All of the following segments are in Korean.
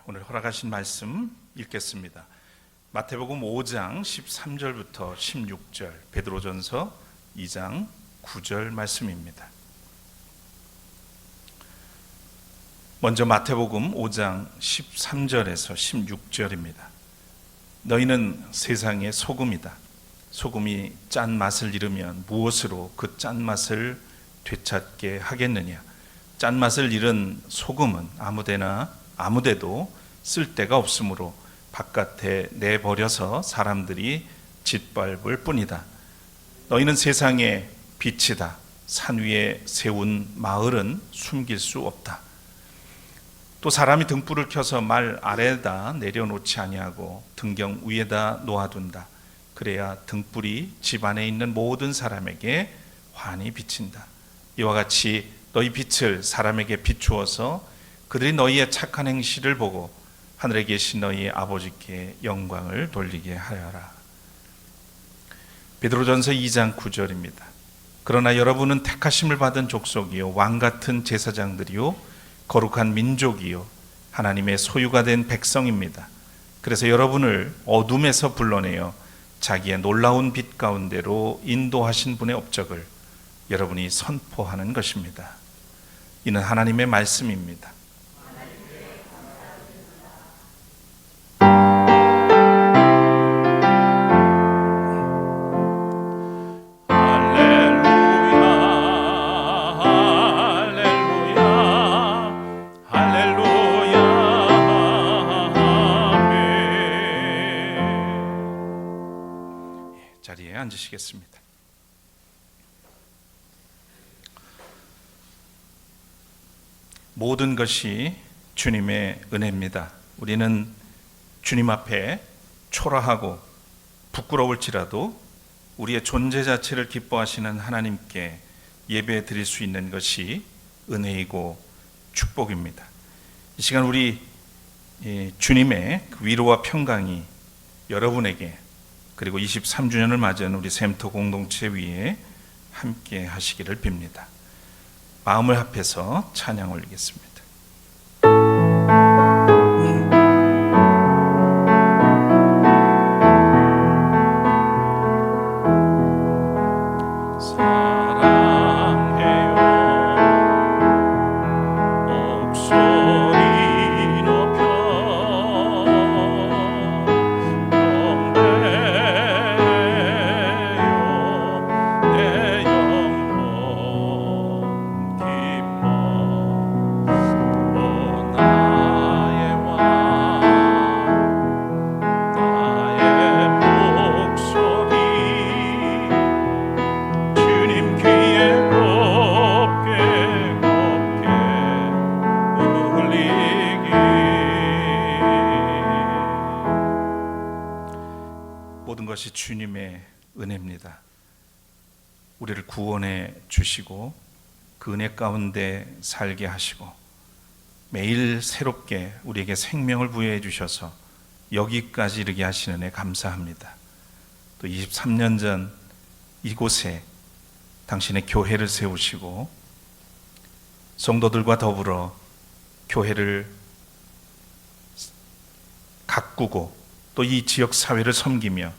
오늘 허락하신 말씀 읽겠습니다. 마태복음 5장 13절부터 16절, 베드로전서 2장 9절 말씀입니다. 먼저 마태복음 5장 13절에서 16절입니다. 너희는 세상의 소금이다. 소금이 짠 맛을 잃으면 무엇으로 그 짠 맛을 되찾게 하겠느냐? 짠 맛을 잃은 소금은 아무데도 쓸 데가 없으므로 바깥에 내버려서 사람들이 짓밟을 뿐이다. 너희는 세상의 빛이다. 산 위에 세운 마을은 숨길 수 없다. 또 사람이 등불을 켜서 말 아래에다 내려놓지 아니하고 등경 위에다 놓아둔다. 그래야 등불이 집 안에 있는 모든 사람에게 환히 비친다. 이와 같이 너희 빛을 사람에게 비추어서 그들이 너희의 착한 행실을 보고 하늘에 계신 너희 아버지께 영광을 돌리게 하여라. 베드로전서 2장 9절입니다. 그러나 여러분은 택하심을 받은 족속이요 왕같은 제사장들이요 거룩한 민족이요 하나님의 소유가 된 백성입니다. 그래서 여러분을 어둠에서 불러내어 자기의 놀라운 빛 가운데로 인도하신 분의 업적을 여러분이 선포하는 것입니다. 이는 하나님의 말씀입니다. 자리에 앉으시겠습니다. 모든 것이 주님의 은혜입니다. 우리는 주님 앞에 초라하고 부끄러울지라도 우리의 존재 자체를 기뻐하시는 하나님께 예배 드릴 수 있는 것이 은혜이고 축복입니다. 이 시간 우리 주님의 위로와 평강이 여러분에게 그리고 23주년을 맞은 우리 샘터 공동체 위에 함께 하시기를 빕니다. 마음을 합해서 찬양 올리겠습니다. 모든 것이 주님의 은혜입니다. 우리를 구원해 주시고 그 은혜 가운데 살게 하시고 매일 새롭게 우리에게 생명을 부여해 주셔서 여기까지 이르게 하시는 애 감사합니다. 또 23년 전 이곳에 당신의 교회를 세우시고 성도들과 더불어 교회를 가꾸고 또 이 지역 사회를 섬기며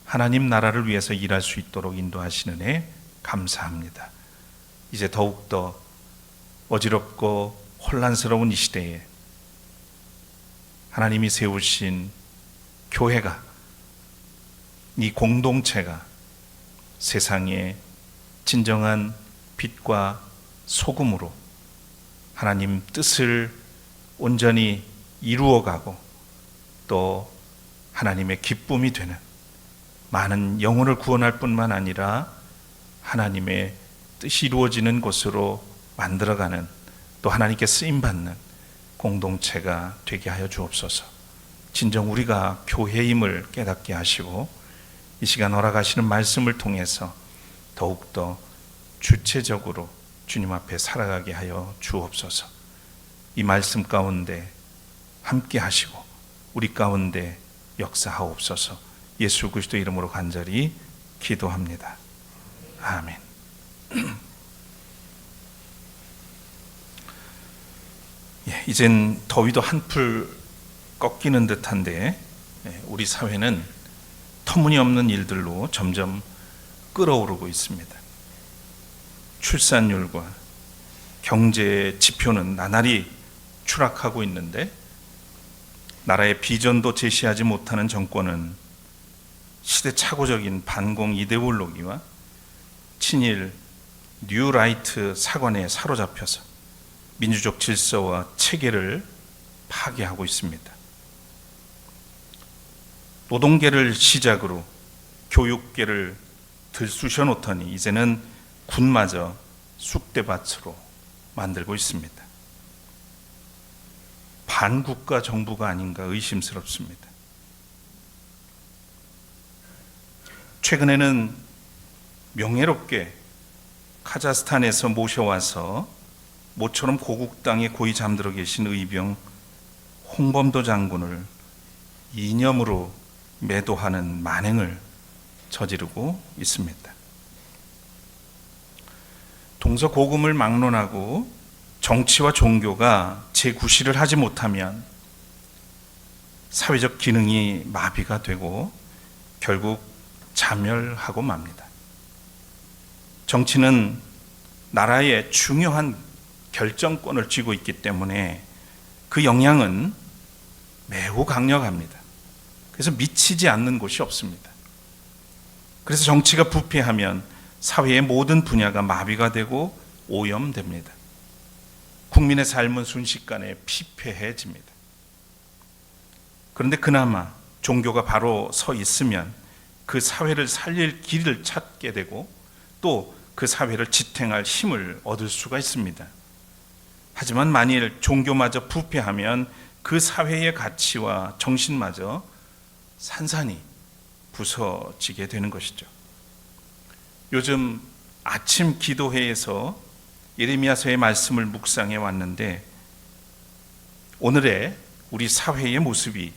하나님 나라를 위해서 일할 수 있도록 인도하시는 애 감사합니다. 이제 더욱더 어지럽고 혼란스러운 이 시대에 하나님이 세우신 교회가, 이 공동체가 세상의 진정한 빛과 소금으로 하나님 뜻을 온전히 이루어가고 또 하나님의 기쁨이 되는 많은 영혼을 구원할 뿐만 아니라 하나님의 뜻이 이루어지는 곳으로 만들어가는 또 하나님께 쓰임받는 공동체가 되게 하여 주옵소서. 진정 우리가 교회임을 깨닫게 하시고 이 시간 허락하시는 말씀을 통해서 더욱더 주체적으로 주님 앞에 살아가게 하여 주옵소서. 이 말씀 가운데 함께 하시고 우리 가운데 역사하옵소서. 예수 그리스도 이름으로 간절히 기도합니다. 아멘. 이젠 더위도 한풀 꺾이는 듯한데 우리 사회는 터무니없는 일들로 점점 끓어오르고 있습니다. 출산율과 경제 지표는 나날이 추락하고 있는데 나라의 비전도 제시하지 못하는 정권은 시대착오적인 반공 이데올로기와 친일 뉴라이트 사관에 사로잡혀서 민주적 질서와 체계를 파괴하고 있습니다. 노동계를 시작으로 교육계를 들쑤셔 놓더니 이제는 군마저 쑥대밭으로 만들고 있습니다. 반국가 정부가 아닌가 의심스럽습니다. 최근에는 명예롭게 카자흐스탄에서 모셔와서 모처럼 고국 땅에 고이 잠들어 계신 의병 홍범도 장군을 이념으로 매도하는 만행을 저지르고 있습니다. 동서고금을 막론하고 정치와 종교가 재구실을 하지 못하면 사회적 기능이 마비가 되고 결국 자멸하고 맙니다. 정치는 나라의 중요한 결정권을 쥐고 있기 때문에 그 영향은 매우 강력합니다. 그래서 미치지 않는 곳이 없습니다. 그래서 정치가 부패하면 사회의 모든 분야가 마비가 되고 오염됩니다. 국민의 삶은 순식간에 피폐해집니다. 그런데 그나마 종교가 바로 서 있으면 그 사회를 살릴 길을 찾게 되고 또 그 사회를 지탱할 힘을 얻을 수가 있습니다. 하지만 만일 종교마저 부패하면 그 사회의 가치와 정신마저 산산이 부서지게 되는 것이죠. 요즘 아침 기도회에서 예레미야서의 말씀을 묵상해 왔는데 오늘의 우리 사회의 모습이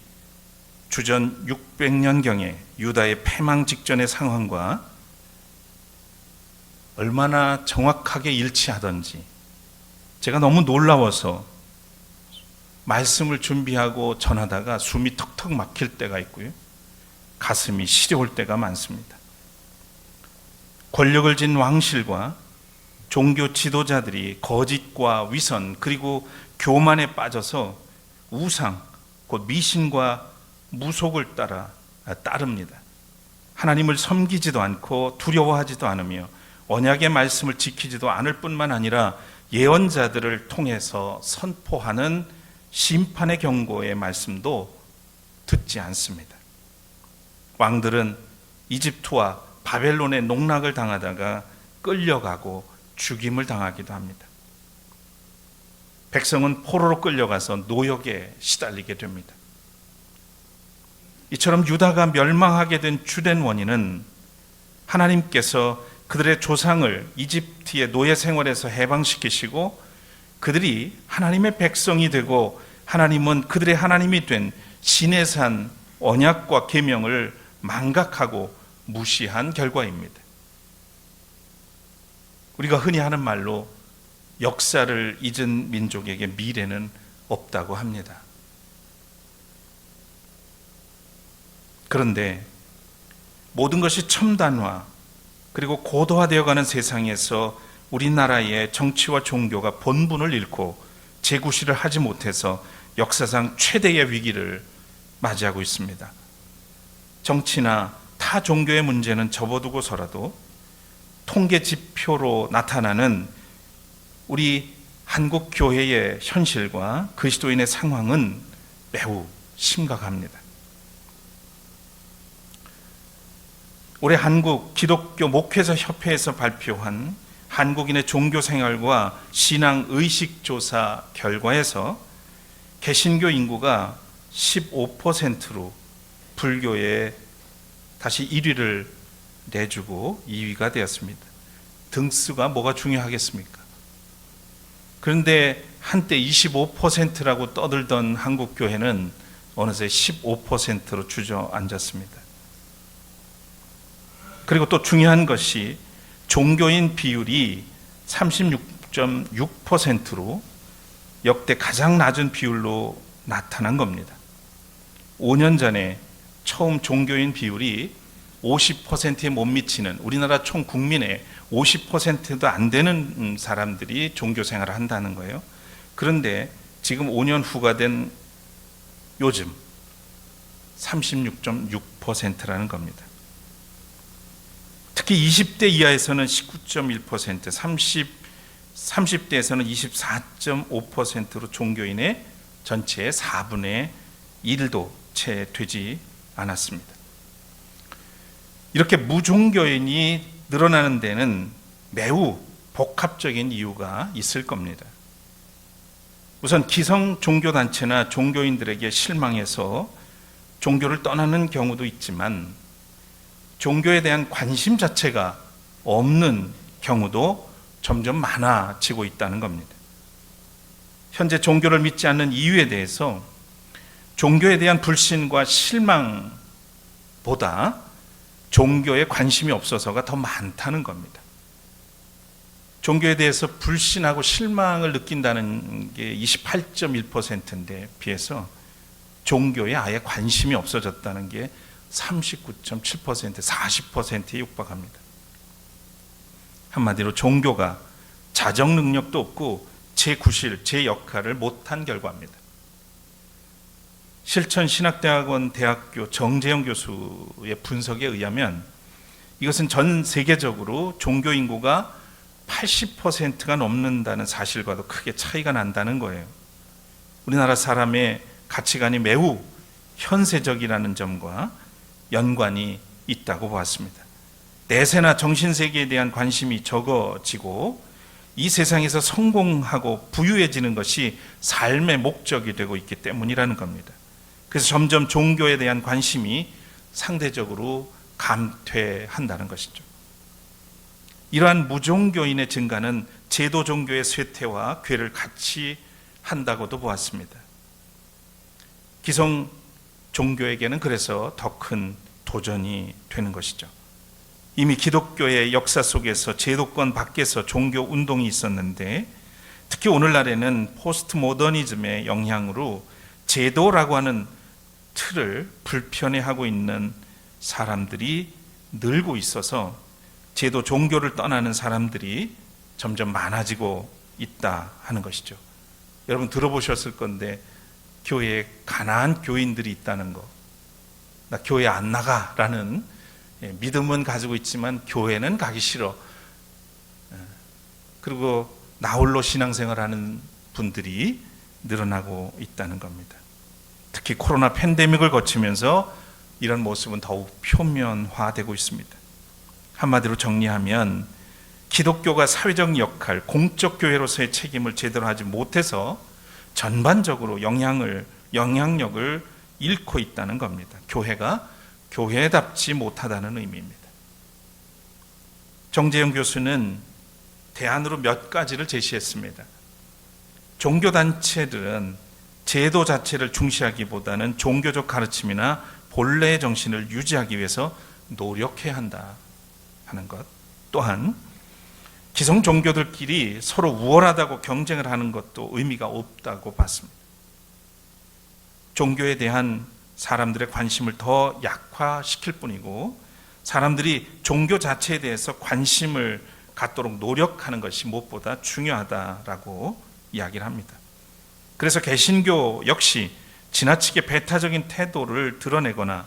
주전 600년경의 유다의 패망 직전의 상황과 얼마나 정확하게 일치하던지 제가 너무 놀라워서 말씀을 준비하고 전하다가 숨이 턱턱 막힐 때가 있고요. 가슴이 시려울 때가 많습니다. 권력을 쥔 왕실과 종교 지도자들이 거짓과 위선 그리고 교만에 빠져서 우상, 곧 미신과 무속을 따릅니다. 하나님을 섬기지도 않고 두려워하지도 않으며 언약의 말씀을 지키지도 않을 뿐만 아니라 예언자들을 통해서 선포하는 심판의 경고의 말씀도 듣지 않습니다. 왕들은 이집트와 바벨론의 농락을 당하다가 끌려가고 죽임을 당하기도 합니다. 백성은 포로로 끌려가서 노역에 시달리게 됩니다. 이처럼 유다가 멸망하게 된 주된 원인은 하나님께서 그들의 조상을 이집트의 노예 생활에서 해방시키시고 그들이 하나님의 백성이 되고 하나님은 그들의 하나님이 된 시내산 언약과 계명을 망각하고 무시한 결과입니다. 우리가 흔히 하는 말로 역사를 잊은 민족에게 미래는 없다고 합니다. 그런데 모든 것이 첨단화 그리고 고도화되어가는 세상에서 우리나라의 정치와 종교가 본분을 잃고 재구실을 하지 못해서 역사상 최대의 위기를 맞이하고 있습니다. 정치나 타 종교의 문제는 접어두고서라도 통계 지표로 나타나는 우리 한국 교회의 현실과 그리스도인의 상황은 매우 심각합니다. 올해 한국 기독교 목회자 협회에서 발표한 한국인의 종교 생활과 신앙 의식 조사 결과에서 개신교 인구가 15%로 불교에 다시 1위를 내주고 2위가 되었습니다. 등수가 뭐가 중요하겠습니까? 그런데 한때 25%라고 떠들던 한국 교회는 어느새 15%로 주저앉았습니다. 그리고 또 중요한 것이 종교인 비율이 36.6%로 역대 가장 낮은 비율로 나타난 겁니다. 5년 전에 처음 종교인 비율이 50%에 못 미치는, 우리나라 총 국민의 50%도 안 되는 사람들이 종교 생활을 한다는 거예요. 그런데 지금 5년 후가 된 요즘 36.6%라는 겁니다. 특히 20대 이하에서는 19.1%, 30대에서는 24.5%로 종교인의 전체의 4분의 1도 채 되지 않았습니다. 이렇게 무종교인이 늘어나는 데는 매우 복합적인 이유가 있을 겁니다. 우선 기성 종교단체나 종교인들에게 실망해서 종교를 떠나는 경우도 있지만, 종교에 대한 관심 자체가 없는 경우도 점점 많아지고 있다는 겁니다. 현재 종교를 믿지 않는 이유에 대해서 종교에 대한 불신과 실망보다 종교에 관심이 없어서가 더 많다는 겁니다. 종교에 대해서 불신하고 실망을 느낀다는 게 28.1%인데 비해서 종교에 아예 관심이 없어졌다는 게 39.7%, 40%에 육박합니다. 한마디로 종교가 자정 능력도 없고 제9실, 제 역할을 못한 결과입니다. 실천신학대학원 대학교 정재영 교수의 분석에 의하면 이것은 전 세계적으로 종교 인구가 80%가 넘는다는 사실과도 크게 차이가 난다는 거예요. 우리나라 사람의 가치관이 매우 현세적이라는 점과 연관이 있다고 보았습니다. 내세나 정신세계에 대한 관심이 적어지고 이 세상에서 성공하고 부유해지는 것이 삶의 목적이 되고 있기 때문이라는 겁니다. 그래서 점점 종교에 대한 관심이 상대적으로 감퇴한다는 것이죠. 이러한 무종교인의 증가는 제도 종교의 쇠퇴와 괴를 같이 한다고도 보았습니다. 기성 종교에게는 그래서 더 큰 도전이 되는 것이죠. 이미 기독교의 역사 속에서 제도권 밖에서 종교 운동이 있었는데, 특히 오늘날에는 포스트 모더니즘의 영향으로 제도라고 하는 틀을 불편해하고 있는 사람들이 늘고 있어서 제도 종교를 떠나는 사람들이 점점 많아지고 있다 하는 것이죠. 여러분 들어보셨을 건데, 교회에 가난한 교인들이 있다는 거, 나 교회 안 나가라는 믿음은 가지고 있지만 교회는 가기 싫어, 그리고 나홀로 신앙생활하는 분들이 늘어나고 있다는 겁니다. 특히 코로나 팬데믹을 거치면서 이런 모습은 더욱 표면화되고 있습니다. 한마디로 정리하면 기독교가 사회적 역할, 공적 교회로서의 책임을 제대로 하지 못해서 전반적으로 영향력을 잃고 있다는 겁니다. 교회가 교회답지 못하다는 의미입니다. 정재영 교수는 대안으로 몇 가지를 제시했습니다. 종교단체들은 제도 자체를 중시하기보다는 종교적 가르침이나 본래의 정신을 유지하기 위해서 노력해야 한다 하는 것. 또한 기성 종교들끼리 서로 우월하다고 경쟁을 하는 것도 의미가 없다고 봤습니다. 종교에 대한 사람들의 관심을 더 약화시킬 뿐이고, 사람들이 종교 자체에 대해서 관심을 갖도록 노력하는 것이 무엇보다 중요하다라고 이야기를 합니다. 그래서 개신교 역시 지나치게 배타적인 태도를 드러내거나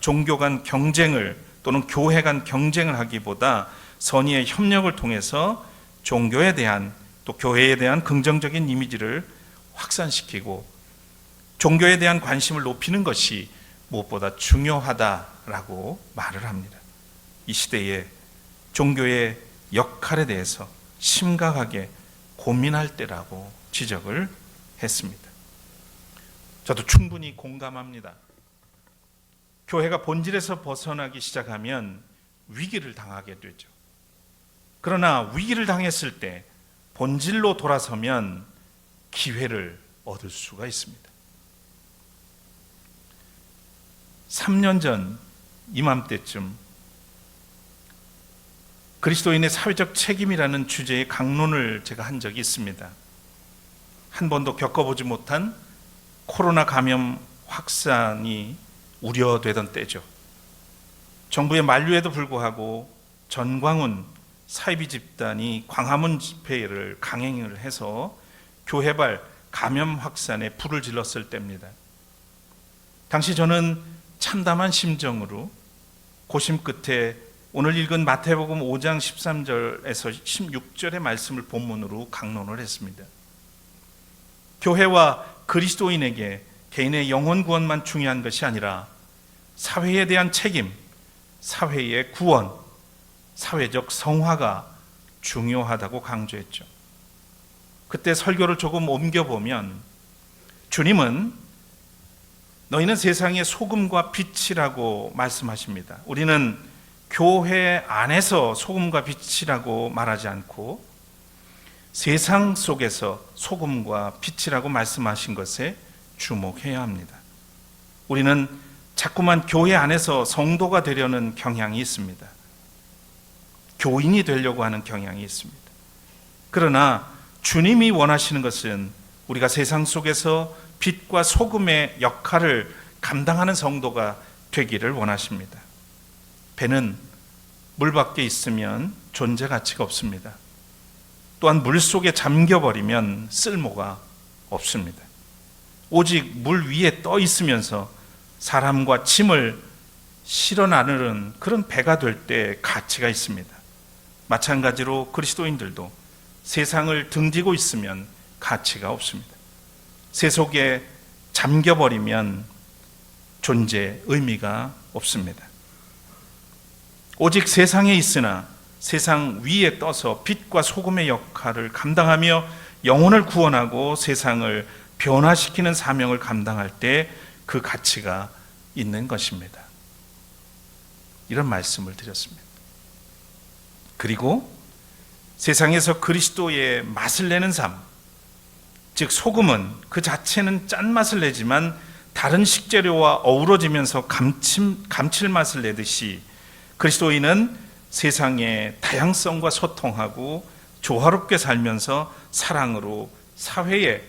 종교 간 경쟁을 또는 교회 간 경쟁을 하기보다 선의의 협력을 통해서 종교에 대한 또 교회에 대한 긍정적인 이미지를 확산시키고 종교에 대한 관심을 높이는 것이 무엇보다 중요하다라고 말을 합니다. 이 시대에 종교의 역할에 대해서 심각하게 고민할 때라고 지적을 했습니다. 저도 충분히 공감합니다. 교회가 본질에서 벗어나기 시작하면 위기를 당하게 되죠. 그러나 위기를 당했을 때 본질로 돌아서면 기회를 얻을 수가 있습니다. 3년 전 이맘때쯤 그리스도인의 사회적 책임이라는 주제의 강론을 제가 한 적이 있습니다. 한 번도 겪어보지 못한 코로나 감염 확산이 우려되던 때죠. 정부의 만류에도 불구하고 전광훈 사이비 집단이 광화문 집회를 강행을 해서 교회발 감염 확산에 불을 질렀을 때입니다. 당시 저는 참담한 심정으로 고심 끝에 오늘 읽은 마태복음 5장 13절에서 16절의 말씀을 본문으로 강론을 했습니다. 교회와 그리스도인에게 개인의 영혼 구원만 중요한 것이 아니라 사회에 대한 책임, 사회의 구원, 사회적 성화가 중요하다고 강조했죠. 그때 설교를 조금 옮겨보면 주님은 너희는 세상의 소금과 빛이라고 말씀하십니다. 우리는 교회 안에서 소금과 빛이라고 말하지 않고 세상 속에서 소금과 빛이라고 말씀하신 것에 주목해야 합니다. 우리는 자꾸만 교회 안에서 성도가 되려는 경향이 있습니다. 교인이 되려고 하는 경향이 있습니다. 그러나 주님이 원하시는 것은 우리가 세상 속에서 빛과 소금의 역할을 감당하는 성도가 되기를 원하십니다. 배는 물 밖에 있으면 존재 가치가 없습니다. 또한 물 속에 잠겨버리면 쓸모가 없습니다. 오직 물 위에 떠 있으면서 사람과 짐을 실어 나르는 그런 배가 될 때 가치가 있습니다. 마찬가지로 그리스도인들도 세상을 등지고 있으면 가치가 없습니다. 세 속에 잠겨버리면 존재 의미가 없습니다. 오직 세상에 있으나 세상 위에 떠서 빛과 소금의 역할을 감당하며 영혼을 구원하고 세상을 변화시키는 사명을 감당할 때 그 가치가 있는 것입니다. 이런 말씀을 드렸습니다. 그리고 세상에서 그리스도의 맛을 내는 삶, 즉 소금은 그 자체는 짠맛을 내지만 다른 식재료와 어우러지면서 감칠맛을 내듯이 그리스도인은 세상의 다양성과 소통하고 조화롭게 살면서 사랑으로 사회의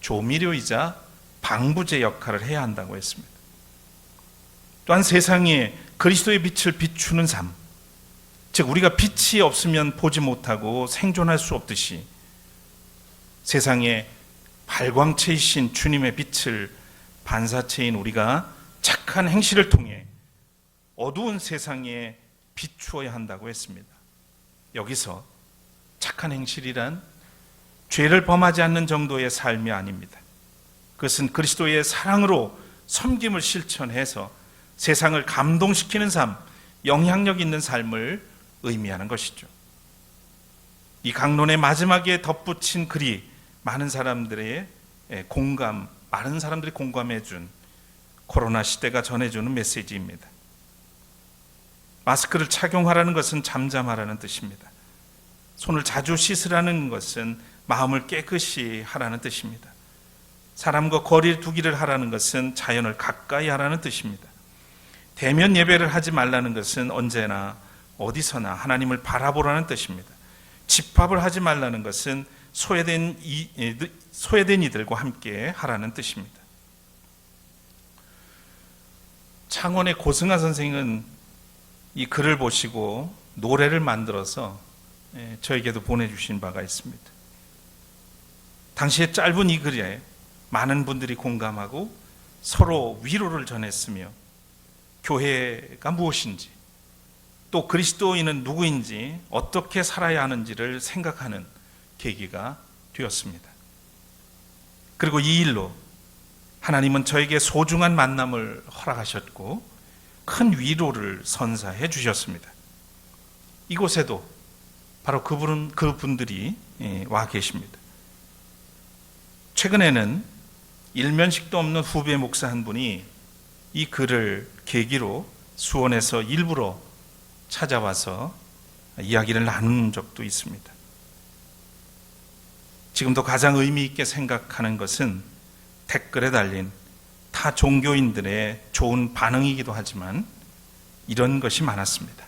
조미료이자 방부제 역할을 해야 한다고 했습니다. 또한 세상에 그리스도의 빛을 비추는 삶, 즉 우리가 빛이 없으면 보지 못하고 생존할 수 없듯이 세상에 발광체이신 주님의 빛을 반사체인 우리가 착한 행실을 통해 어두운 세상에 비추어야 한다고 했습니다. 여기서 착한 행실이란 죄를 범하지 않는 정도의 삶이 아닙니다. 그것은 그리스도의 사랑으로 섬김을 실천해서 세상을 감동시키는 삶, 영향력 있는 삶을 의미하는 것이죠. 이 강론의 마지막에 덧붙인 글이 많은 사람들이 공감해 준 코로나 시대가 전해주는 메시지입니다. 마스크를 착용하라는 것은 잠잠하라는 뜻입니다. 손을 자주 씻으라는 것은 마음을 깨끗이 하라는 뜻입니다. 사람과 거리를 두기를 하라는 것은 자연을 가까이 하라는 뜻입니다. 대면 예배를 하지 말라는 것은 언제나 어디서나 하나님을 바라보라는 뜻입니다. 집합을 하지 말라는 것은 소외된 이들과 함께 하라는 뜻입니다. 창원의 고승하 선생은 이 글을 보시고 노래를 만들어서 저에게도 보내주신 바가 있습니다. 당시에 짧은 이 글에 많은 분들이 공감하고 서로 위로를 전했으며 교회가 무엇인지 또 그리스도인은 누구인지 어떻게 살아야 하는지를 생각하는 계기가 되었습니다. 그리고 이 일로 하나님은 저에게 소중한 만남을 허락하셨고 큰 위로를 선사해 주셨습니다. 이곳에도 바로 그분들이 와 계십니다. 최근에는 일면식도 없는 후배 목사 한 분이 이 글을 계기로 수원에서 일부러 찾아와서 이야기를 나눈 적도 있습니다. 지금도 가장 의미 있게 생각하는 것은 댓글에 달린 타 종교인들의 좋은 반응이기도 하지만 이런 것이 많았습니다.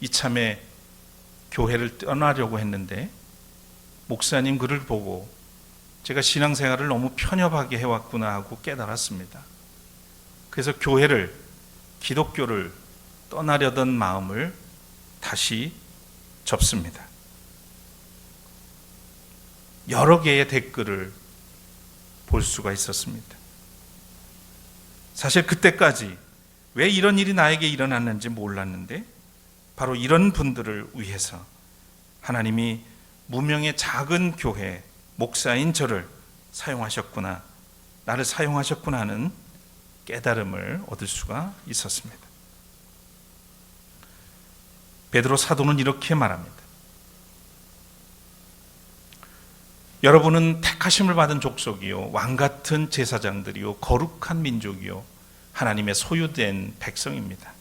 이참에 교회를 떠나려고 했는데 목사님 글을 보고 제가 신앙생활을 너무 편협하게 해왔구나 하고 깨달았습니다. 그래서 교회를, 기독교를 떠나려던 마음을 다시 접습니다. 여러 개의 댓글을 볼 수가 있었습니다. 사실 그때까지 왜 이런 일이 나에게 일어났는지 몰랐는데 바로 이런 분들을 위해서 하나님이 무명의 작은 교회 목사인 저를 사용하셨구나, 나를 사용하셨구나 하는 깨달음을 얻을 수가 있었습니다. 베드로 사도는 이렇게 말합니다. 여러분은 택하심을 받은 족속이요, 왕같은 제사장들이요, 거룩한 민족이요, 하나님의 소유된 백성입니다.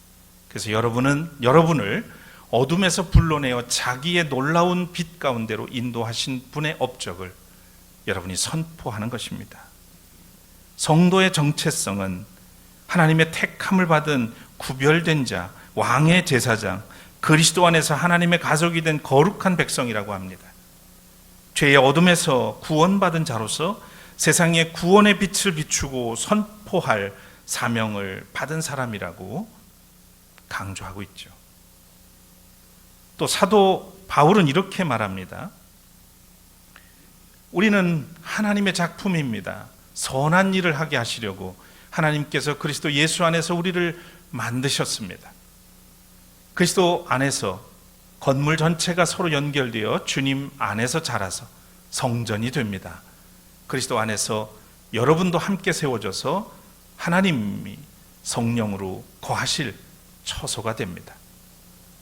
그래서 여러분을 어둠에서 불러내어 자기의 놀라운 빛 가운데로 인도하신 분의 업적을 여러분이 선포하는 것입니다. 성도의 정체성은 하나님의 택함을 받은 구별된 자, 왕의 제사장, 그리스도 안에서 하나님의 가족이 된 거룩한 백성이라고 합니다. 죄의 어둠에서 구원받은 자로서 세상에 구원의 빛을 비추고 선포할 사명을 받은 사람이라고 강조하고 있죠. 또 사도 바울은 이렇게 말합니다. 우리는 하나님의 작품입니다. 선한 일을 하게 하시려고 하나님께서 그리스도 예수 안에서 우리를 만드셨습니다. 그리스도 안에서 건물 전체가 서로 연결되어 주님 안에서 자라서 성전이 됩니다. 그리스도 안에서 여러분도 함께 세워져서 하나님이 성령으로 거하실 처소가 됩니다.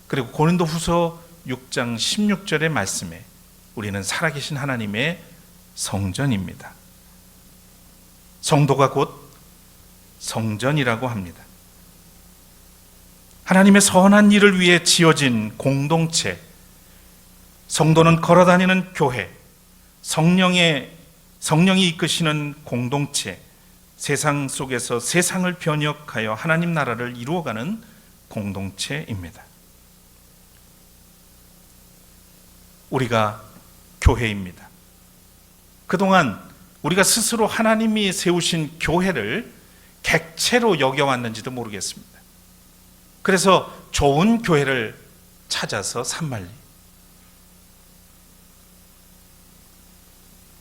그리고 고린도후서 6장 16절의 말씀에 우리는 살아계신 하나님의 성전입니다. 성도가 곧 성전이라고 합니다. 하나님의 선한 일을 위해 지어진 공동체, 성도는 걸어다니는 교회, 성령이 이끄시는 공동체, 세상 속에서 세상을 변혁하여 하나님 나라를 이루어가는 공동체입니다. 우리가 교회입니다. 그동안 우리가 스스로 하나님이 세우신 교회를 객체로 여겨왔는지도 모르겠습니다. 그래서 좋은 교회를 찾아서 산만리,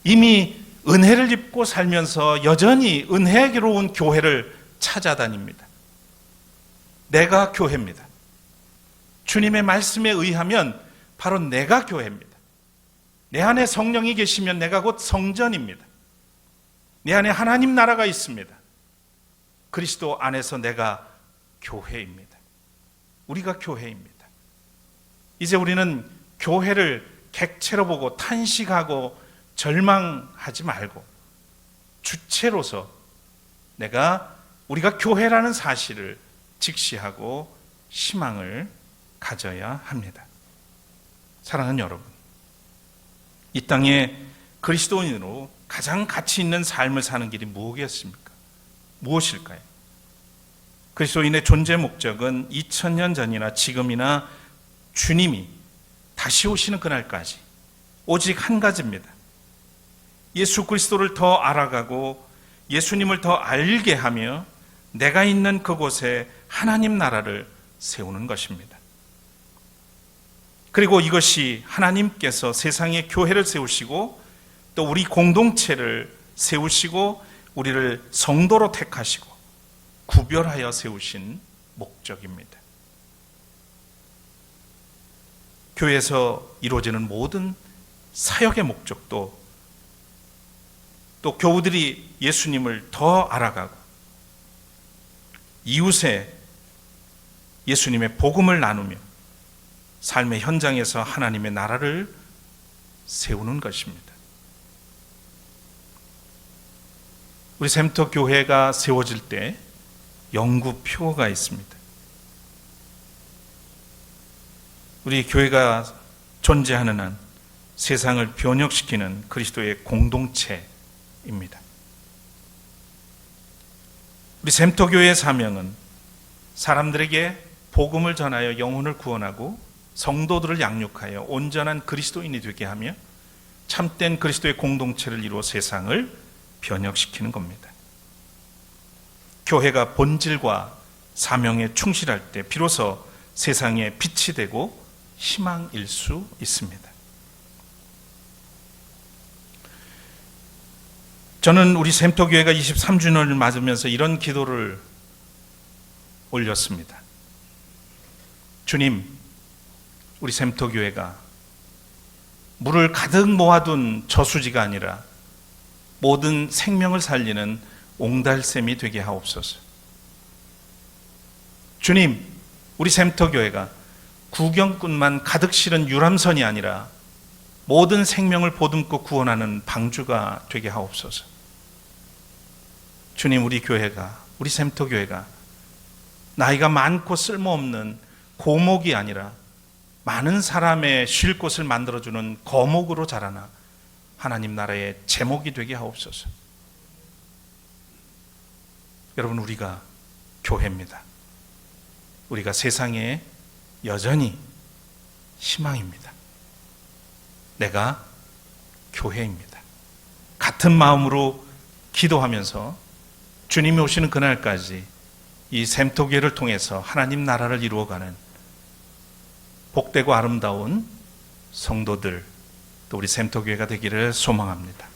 이미 은혜를 입고 살면서 여전히 은혜로운 교회를 찾아다닙니다. 내가 교회입니다. 주님의 말씀에 의하면 바로 내가 교회입니다. 내 안에 성령이 계시면 내가 곧 성전입니다. 내 안에 하나님 나라가 있습니다. 그리스도 안에서 내가 교회입니다. 우리가 교회입니다. 이제 우리는 교회를 객체로 보고 탄식하고 절망하지 말고 주체로서 우리가 교회라는 사실을 직시하고 희망을 가져야 합니다. 사랑하는 여러분, 이 땅에 그리스도인으로 가장 가치 있는 삶을 사는 길이 무엇이겠습니까? 무엇일까요? 그리스도인의 존재 목적은 2000년 전이나 지금이나 주님이 다시 오시는 그날까지 오직 한 가지입니다. 예수 그리스도를 더 알아가고 예수님을 더 알게 하며 내가 있는 그곳에 하나님 나라를 세우는 것입니다. 그리고 이것이 하나님께서 세상에 교회를 세우시고 또 우리 공동체를 세우시고 우리를 성도로 택하시고 구별하여 세우신 목적입니다. 교회에서 이루어지는 모든 사역의 목적도 또 교우들이 예수님을 더 알아가고 이웃에 예수님의 복음을 나누며 삶의 현장에서 하나님의 나라를 세우는 것입니다. 우리 샘터 교회가 세워질 때 연구표가 있습니다. 우리 교회가 존재하는 한 세상을 변혁시키는 그리스도의 공동체입니다. 우리 샘터 교회의 사명은 사람들에게 복음을 전하여 영혼을 구원하고 성도들을 양육하여 온전한 그리스도인이 되게 하며 참된 그리스도의 공동체를 이루어 세상을 변혁시키는 겁니다. 교회가 본질과 사명에 충실할 때 비로소 세상에 빛이 되고 희망일 수 있습니다. 저는 우리 샘터교회가 23주년을 맞으면서 이런 기도를 올렸습니다. 주님, 우리 샘터교회가 물을 가득 모아둔 저수지가 아니라 모든 생명을 살리는 옹달샘이 되게 하옵소서. 주님, 우리 샘터교회가 구경꾼만 가득 실은 유람선이 아니라 모든 생명을 보듬고 구원하는 방주가 되게 하옵소서. 주님, 우리 교회가, 우리 샘터교회가 나이가 많고 쓸모없는 고목이 아니라 많은 사람의 쉴 곳을 만들어주는 거목으로 자라나 하나님 나라의 제목이 되게 하옵소서. 여러분, 우리가 교회입니다. 우리가 세상에 여전히 희망입니다. 내가 교회입니다. 같은 마음으로 기도하면서 주님이 오시는 그날까지 이 샘터교회를 통해서 하나님 나라를 이루어가는 복되고 아름다운 성도들, 또 우리 샘터교회가 되기를 소망합니다.